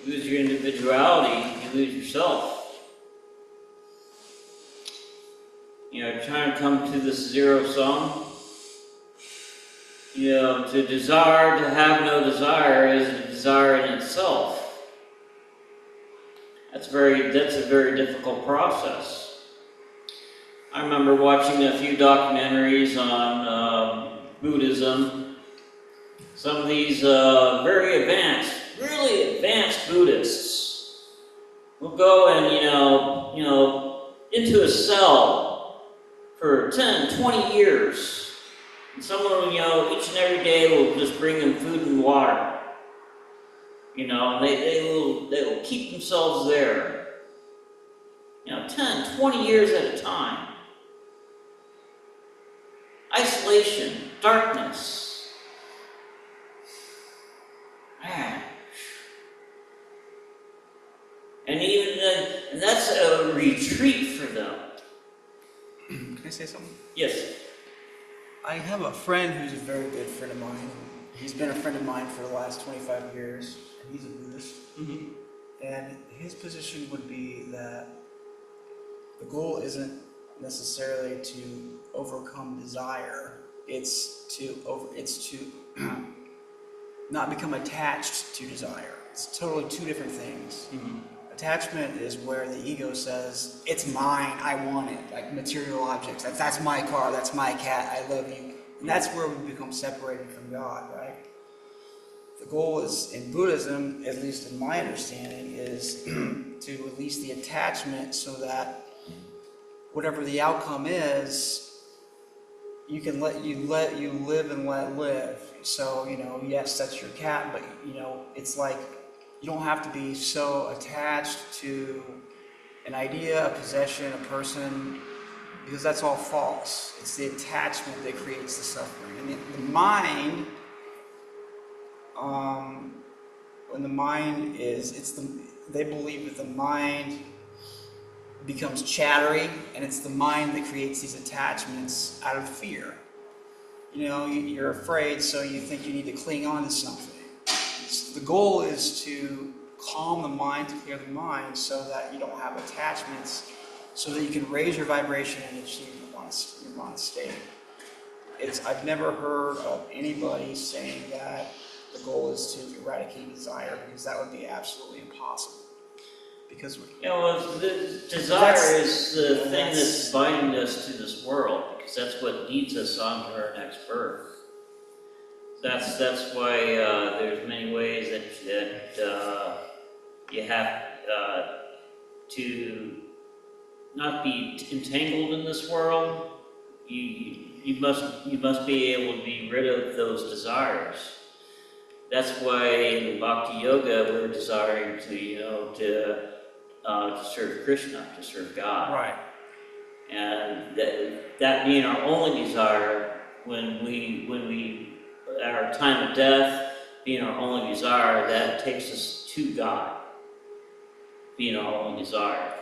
You lose your individuality, you lose yourself. You know, trying to come to this zero sum. You know, to desire to have no desire is a desire in itself. That's a very difficult process. I remember watching a few documentaries on Buddhism. Some of these very advanced, really advanced Buddhists will go and, you know, into a cell for 10, 20 years. And someone, you know, each and every day will just bring them food and water. You know, and they will keep themselves there. You know, 10, 20 years at a time. Isolation, darkness. Man. And even then, and that's a retreat for them. Can I say something? Yes. I have a friend who's a very good friend of mine. He's been a friend of mine for the last 25 years, and he's a Buddhist. Mm-hmm. And his position would be that the goal isn't necessarily to overcome desire. It's to not become attached to desire. It's totally two different things. Mm-hmm. Attachment is where the ego says, it's mine, I want it, like material objects. That's my car, that's my cat, I love you. And that's where we become separated from God, right? The goal is, in Buddhism, at least in my understanding, is to release the attachment so that whatever the outcome is, you can let you live and let live. So, you know, yes, that's your cat, but, you know, it's like you don't have to be so attached to an idea, a possession, a person, because that's all false. It's the attachment that creates the suffering. And the mind, when the mind is, they believe that the mind becomes chattery, and it's the mind that creates these attachments out of fear. You know, you're afraid, so you think you need to cling on to something. The goal is to calm the mind, to clear the mind, so that you don't have attachments, so that you can raise your vibration and achieve your mind state. I've never heard of anybody saying that the goal is to eradicate desire, because that would be absolutely impossible. Because You know, the desire is the thing that's binding us to this world, because that's what leads us on to our next birth. That's why there's many ways that you have to not be entangled in this world. You must be able to be rid of those desires. That's why in Bhakti Yoga we're desiring to serve Krishna, to serve God. right. And that being our only desire, when we at our time of death, being our only desire, that takes us to God, being our only desire,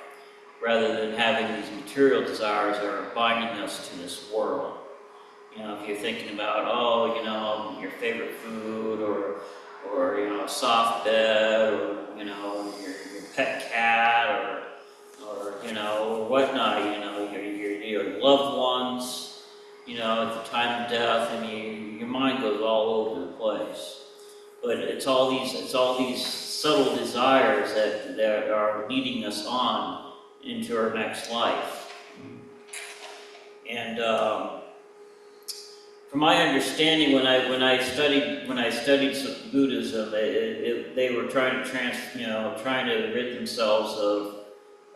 rather than having these material desires that are binding us to this world. You know, if you're thinking about, your favorite food, or a soft bed, or your pet cat, or whatnot, your loved ones, at the time of death, and your mind goes all over the place. But it's all these subtle desires that are leading us on into our next life. And from my understanding, when I studied Buddhism, they were trying to rid themselves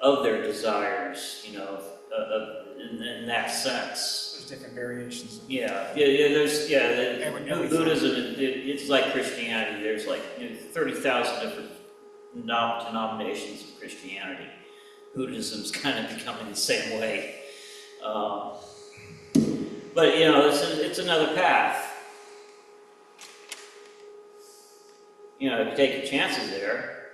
of their desires, in that sense. just different variations. Yeah, there's, Everything. Buddhism, it's like Christianity, there's like 30,000 different denominations of Christianity. Buddhism's kind of becoming the same way. But, it's another path. Take your chances there,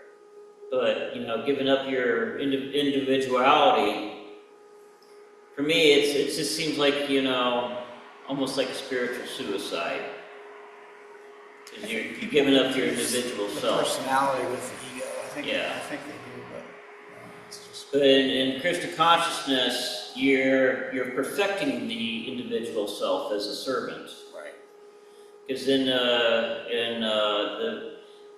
but, giving up your individuality, for me, it just seems like, almost like a spiritual suicide. 'Cause you're giving up your individual The self. personality with the ego. I think Yeah. they do, but it's just. But in Krishna consciousness, you're perfecting the individual self as a servant. Right. Because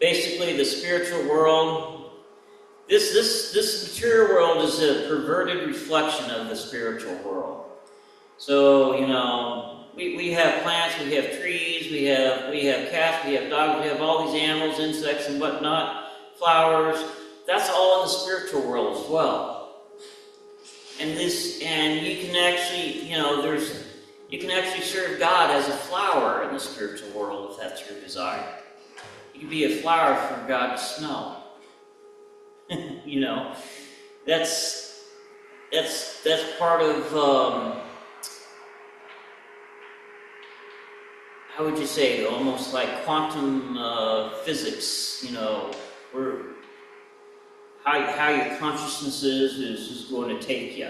basically the spiritual world, this material world is a perverted reflection of the spiritual world. So, we have plants, we have trees, we have cats, we have dogs, we have all these animals, insects and whatnot, flowers. That's all in the spiritual world as well. And you can actually, you can actually serve God as a flower in the spiritual world if that's your desire. You can be a flower for God to smell. That's part of, how would you say, almost like quantum physics, where how your consciousness is going to take you.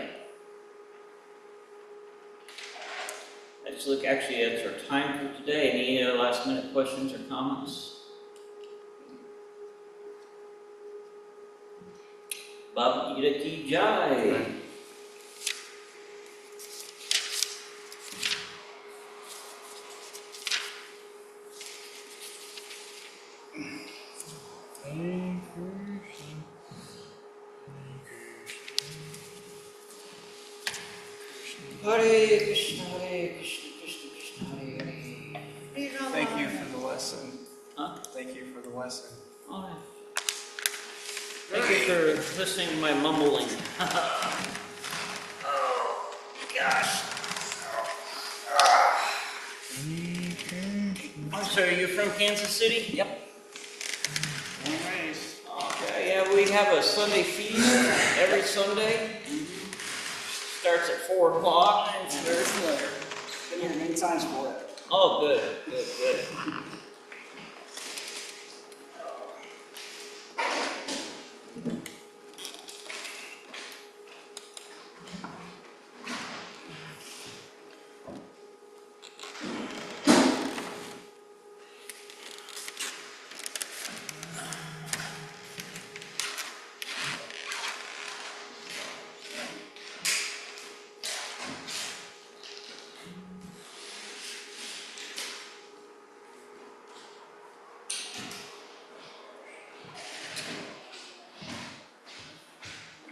Actually, that's our time for today. Any last minute questions or comments? Baba Gita Ki Jai. Hare Krishna, Krishna Krishna, Hare Hare. Thank you for the lesson. Huh? Thank you for the lesson. All right. Thank you for listening to my mumbling. Oh, gosh. I'm sorry, you're from Kansas City? Yep. Okay, yeah, we have a Sunday feast every Sunday. Starts at 4 o'clock. It's very familiar. Been here many times for it. Oh, good.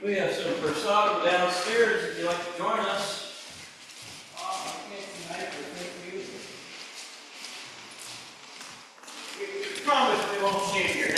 We have some prasadam downstairs if you'd like to join us. I can't tonight, but thank you. We promise we won't shave your head.